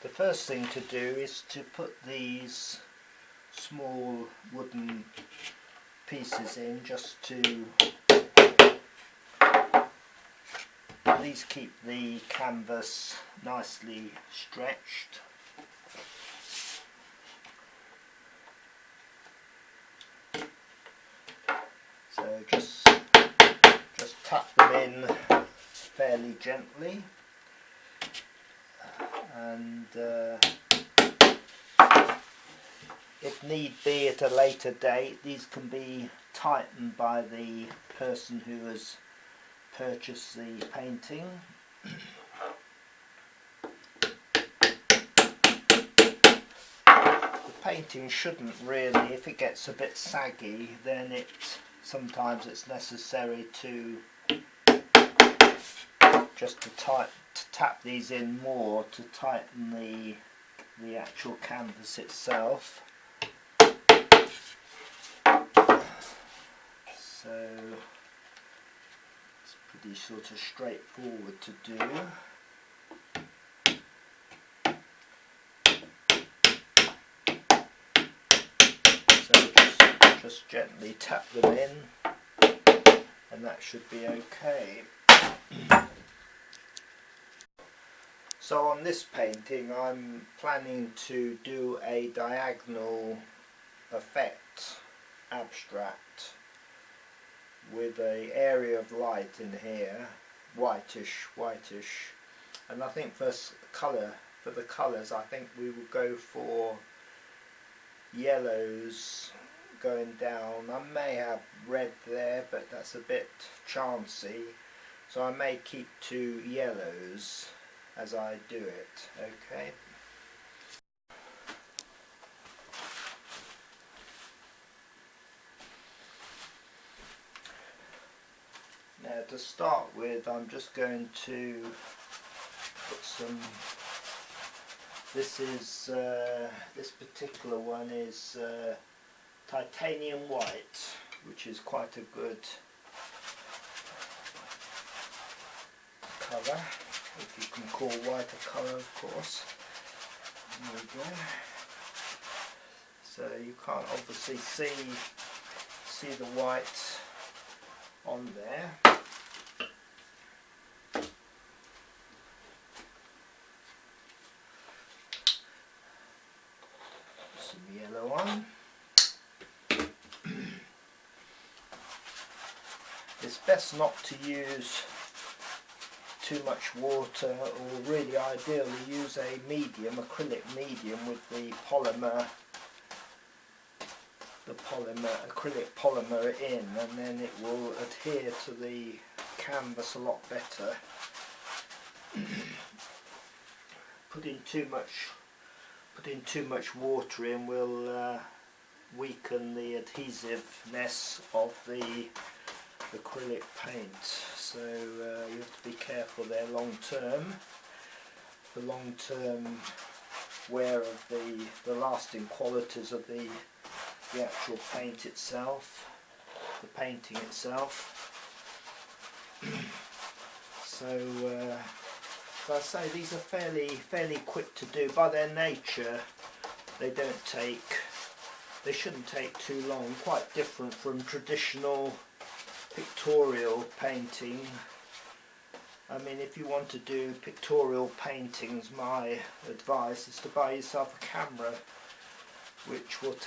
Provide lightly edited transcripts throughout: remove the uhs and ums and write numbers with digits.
The first thing to do is to put these small wooden pieces in, just to at least keep the canvas nicely stretched. So just tap them in fairly gently, and if need be at a later date, these can be tightened by the person who has purchased the painting. The painting shouldn't really, if it gets a bit saggy, then sometimes it's necessary to just to tap these in more to tighten the actual canvas itself. So it's pretty sort of straightforward to do. So just gently tap them in, and that should be okay. So on this painting I'm planning to do a diagonal effect abstract with an area of light in here, whitish, and I think for the colours I think we will go for yellows going down. I may have red there, but that's a bit chancy, so I may keep to yellows as I do it. Okay. Now to start with, I'm just going to put some, this particular one is titanium white, which is quite a good colour, if you can call white a colour, of course. There we go. So you can't obviously see the white on there. Some yellow on. It's best not to use too much water, or really ideally use a medium, acrylic medium, with the acrylic polymer in, and then it will adhere to the canvas a lot better. Putting too much water in will weaken the adhesiveness of the acrylic paint, so you have to be careful there long term. The long term wear of the lasting qualities of the actual paint itself, the painting itself. So as I say, these are fairly quick to do. By their nature, they shouldn't take too long. Quite different from traditional pictorial painting. I mean, if you want to do pictorial paintings, my advice is to buy yourself a camera, which will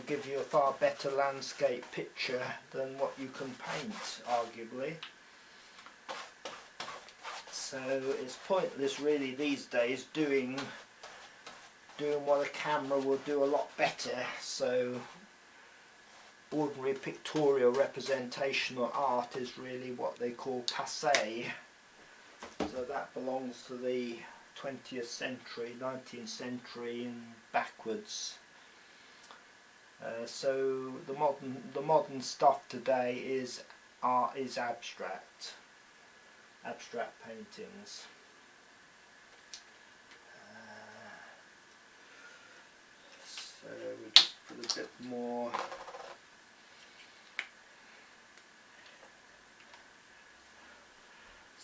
give you a far better landscape picture than what you can paint, arguably. So it's pointless really these days doing what a camera will do a lot better. So ordinary pictorial representational art is really what they call passé. So that belongs to the 20th century, 19th century and backwards. So the modern stuff today is abstract paintings. So we just put a bit more.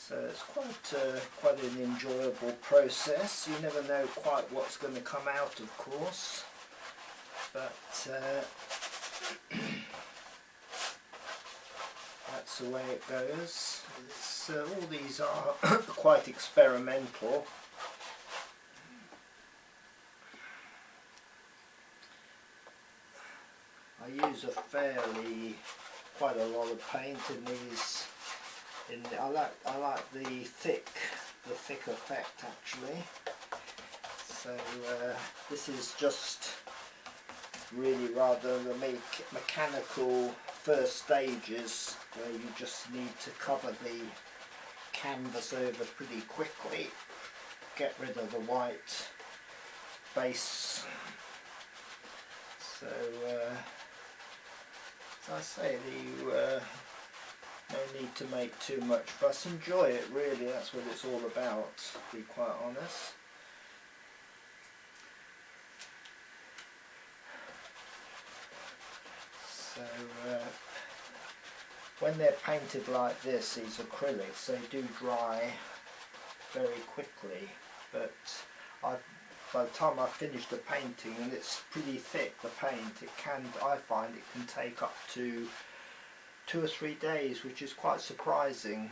So it's quite an enjoyable process. You never know quite what's going to come out, of course, but that's the way it goes. All these are quite experimental. I use quite a lot of paint in these. I like the thick effect actually. So this is just really rather the mechanical first stages where you just need to cover the canvas over pretty quickly, get rid of the white base. So as I say, no need to make too much fuss. Enjoy it, really. That's what it's all about, to be quite honest. So when they're painted like this, these acrylics, they do dry very quickly, but by the time I finish the painting, and it's pretty thick, the paint, I find it can take up to 2 or 3 days, which is quite surprising.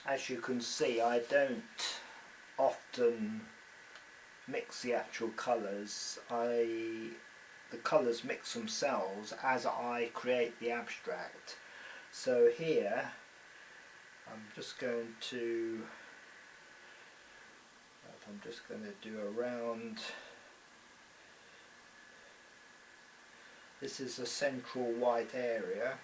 As you can see, I don't often mix the actual colours. The colours mix themselves as I create the abstract. So here I'm just going to do a round. This is a central white area.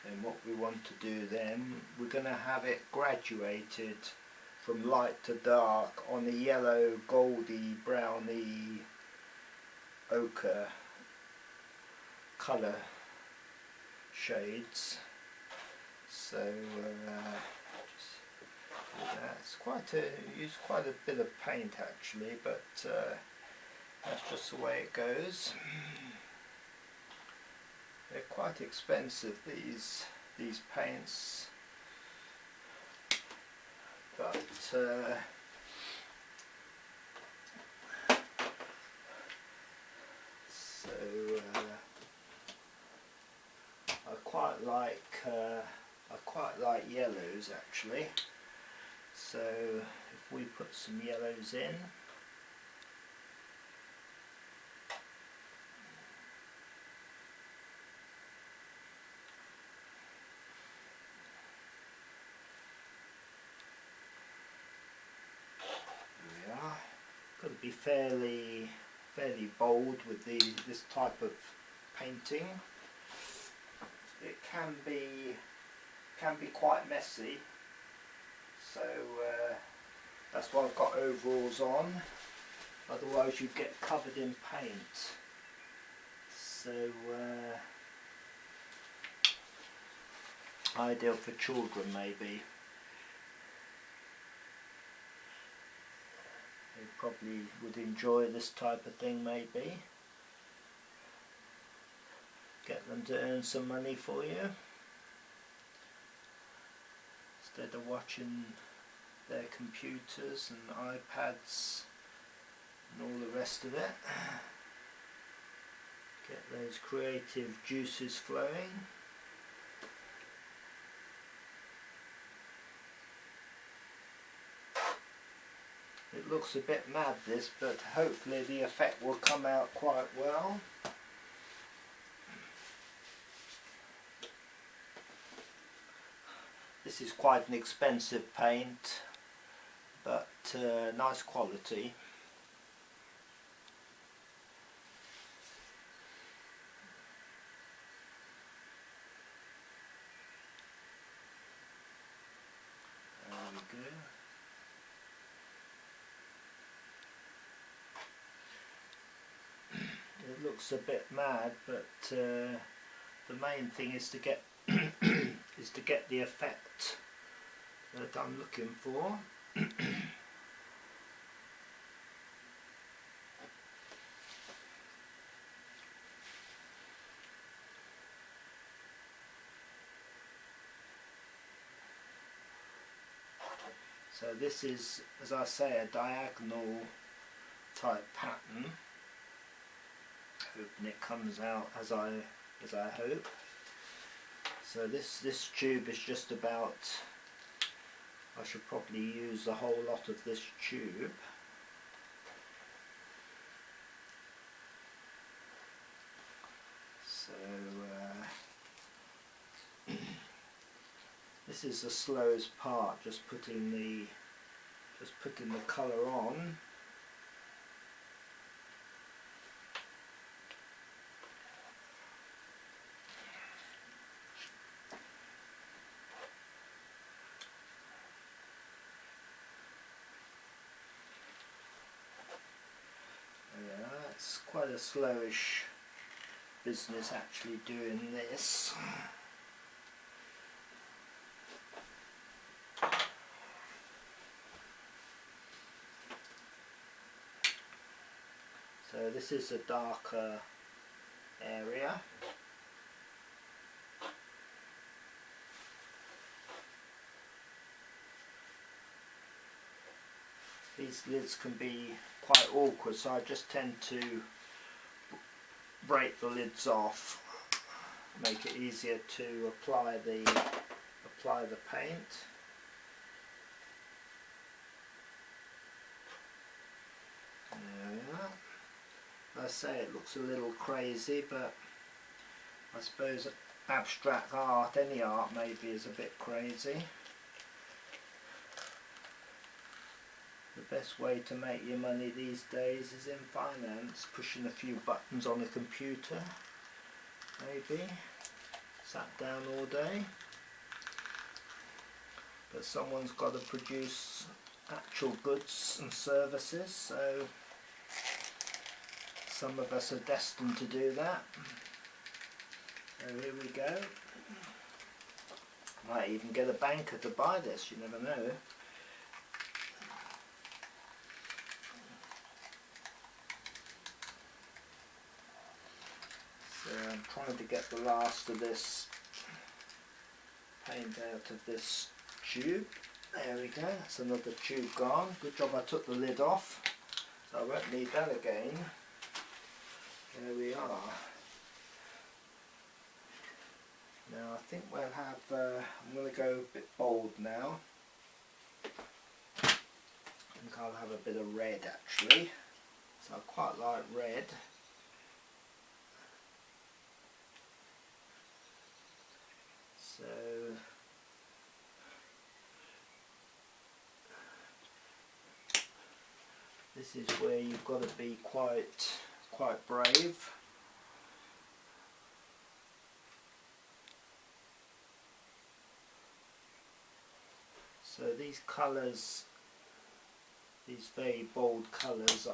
And what we want to do then, we're going to have it graduated from light to dark on the yellow, goldy, browny, ochre colour shades. So use quite a bit of paint actually, but that's just the way it goes. They're quite expensive, these paints, but I quite like yellows actually. So if we put some yellows in, there we are. Got to be fairly bold with this type of painting. It can be quite messy. So that's why I've got overalls on, otherwise you'd get covered in paint. So ideal for children maybe. They probably would enjoy this type of thing maybe. Get them to earn some money for you, instead of watching their computers and iPads and all the rest of it. Get those creative juices flowing. It looks a bit mad this, but hopefully the effect will come out quite well. This is quite an expensive paint, but nice quality. There we go. It looks a bit mad, but the main thing is to get the effect that I'm looking for. So this is, as I say, a diagonal type pattern. Hoping it comes out as I hope. So this tube is just about, I should probably use the whole lot of this tube. So this is the slowest part, just putting the colour on. Yeah, it's quite a slowish business actually doing this. So this is a darker area. These lids can be quite awkward, so I just tend to break the lids off, make it easier to apply the paint. I say it looks a little crazy, but I suppose abstract art, any art maybe, is a bit crazy. The best way to make your money these days is in finance, pushing a few buttons on a computer, maybe, sat down all day. But someone's got to produce actual goods and services, so some of us are destined to do that. So here we go. Might even get a banker to buy this, you never know. So I'm trying to get the last of this paint out of this tube. There we go, that's another tube gone. Good job I took the lid off, so I won't need that again. There we are. Now I think we'll have, I'm going to go a bit bold now. I think I'll have a bit of red actually. So I quite like red. So this is where you've got to be quite brave. So these colours, these very bold colours,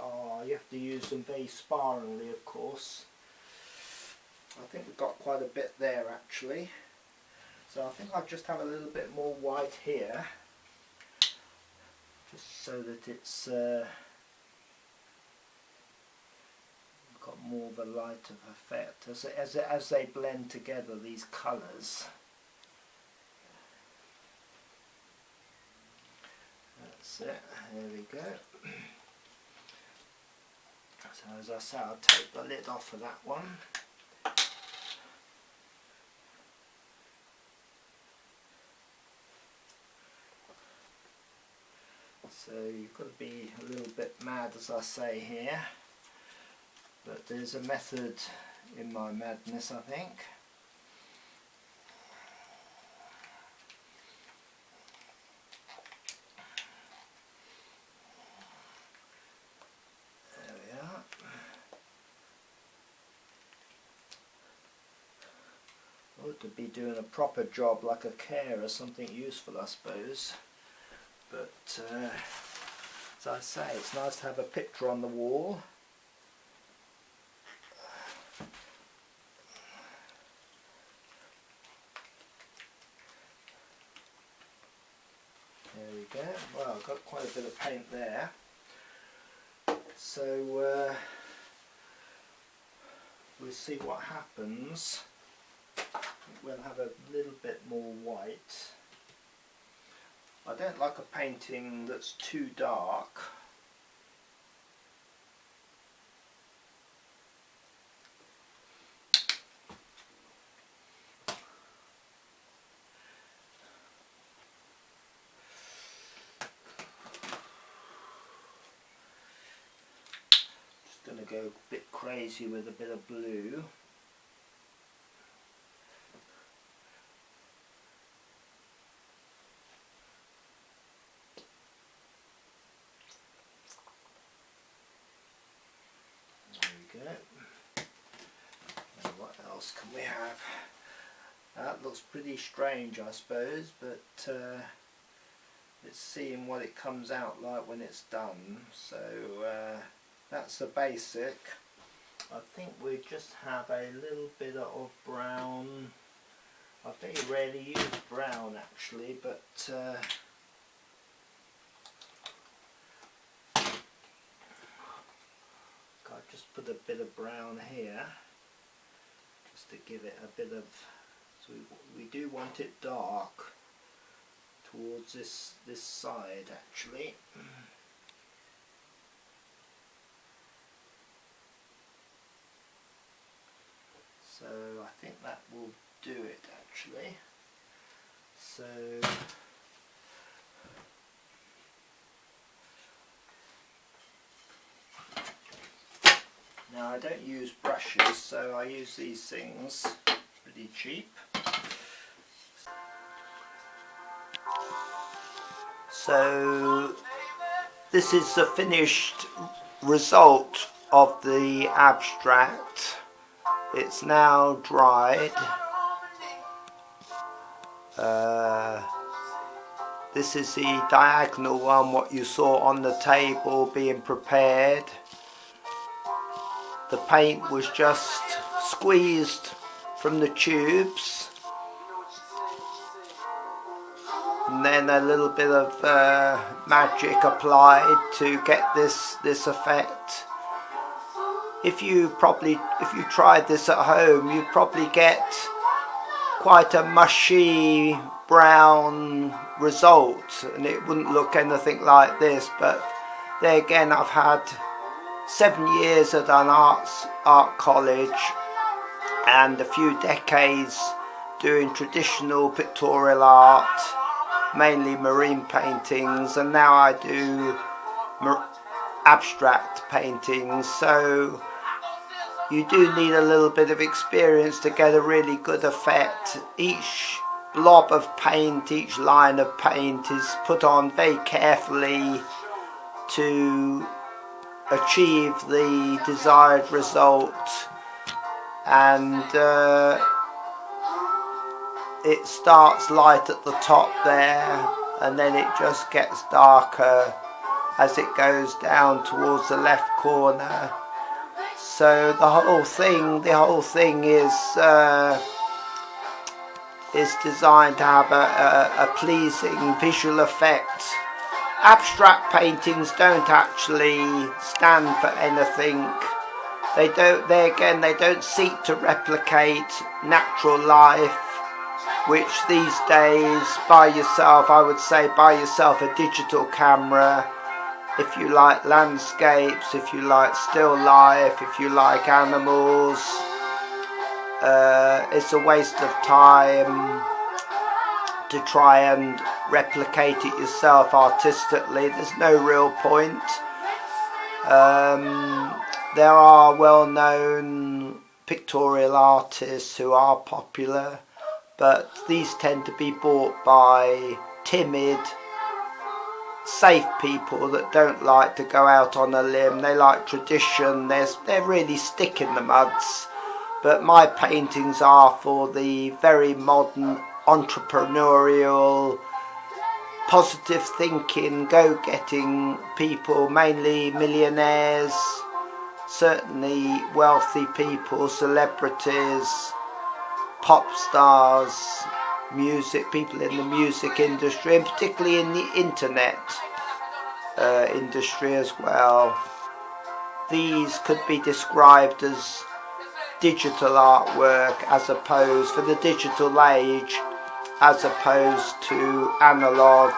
you have to use them very sparingly, of course. I think we've got quite a bit there actually. So I think I'll just have a little bit more white here, just so that it's got more of a light of effect as they blend together, these colours. That's it, there we go. So as I say, I'll take the lid off of that one. So you've got to be a little bit mad, as I say here, but there's a method in my madness, I think. There we are. I ought to be doing a proper job like a carer, something useful I suppose. But as I say, it's nice to have a picture on the wall. There we go. Well, I've got quite a bit of paint there. So we'll see what happens. We'll have a little bit more white. I don't like a painting that's too dark. Just going to go a bit crazy with a bit of blue. Now what else can we have? That looks pretty strange, I suppose, but it's seeing what it comes out like when it's done. So that's the basic. I think we just have a little bit of brown. I very rarely use brown actually, but I'll just put a bit of brown here, just to give it a bit of, so we do want it dark towards this side actually. So I think that will do it actually. So now I don't use brushes, so I use these things, pretty cheap. So this is the finished result of the abstract. It's now dried. This is the diagonal one, what you saw on the table being prepared. The paint was just squeezed from the tubes, and then a little bit of magic applied to get this effect. If you tried this at home, you'd probably get quite a mushy brown result, and it wouldn't look anything like this. But there again, I've had 7 years at an art college and a few decades doing traditional pictorial art, mainly marine paintings, and now I do abstract paintings. So you do need a little bit of experience to get a really good effect. Each blob of paint, each line of paint is put on very carefully to achieve the desired result, and it starts light at the top there, and then it just gets darker as it goes down towards the left corner. So the whole thing is designed to have a pleasing visual effect. Abstract paintings don't actually stand for anything. They don't seek to replicate natural life, which these days, buy yourself a digital camera. If you like landscapes, if you like still life, if you like animals, it's a waste of time to try and replicate it yourself artistically. There's no real point. There are well-known pictorial artists who are popular, but these tend to be bought by timid, safe people that don't like to go out on a limb. They like tradition. They're really stick in the muds. But my paintings are for the very modern, entrepreneurial, positive thinking, go-getting people, mainly millionaires, certainly wealthy people, celebrities, pop stars, people in the music industry, and particularly in the internet industry as well. These could be described as digital artwork, for the digital age, as opposed to analog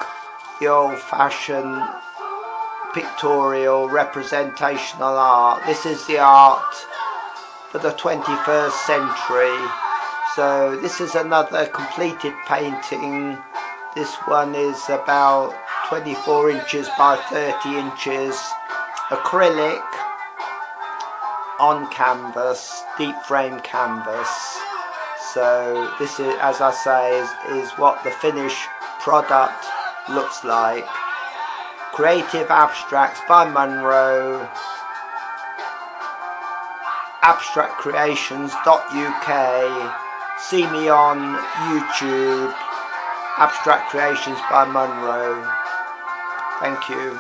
the old-fashioned pictorial representational art. This is the art for the 21st century. So this is another completed painting. This one is about 24 inches by 30 inches, acrylic on canvas, deep frame canvas. So this is, as I say, is what the finished product looks like. Creative Abstracts by Munro, AbstractCreations.uk. See me on YouTube, Abstract Creations by Munro. Thank you.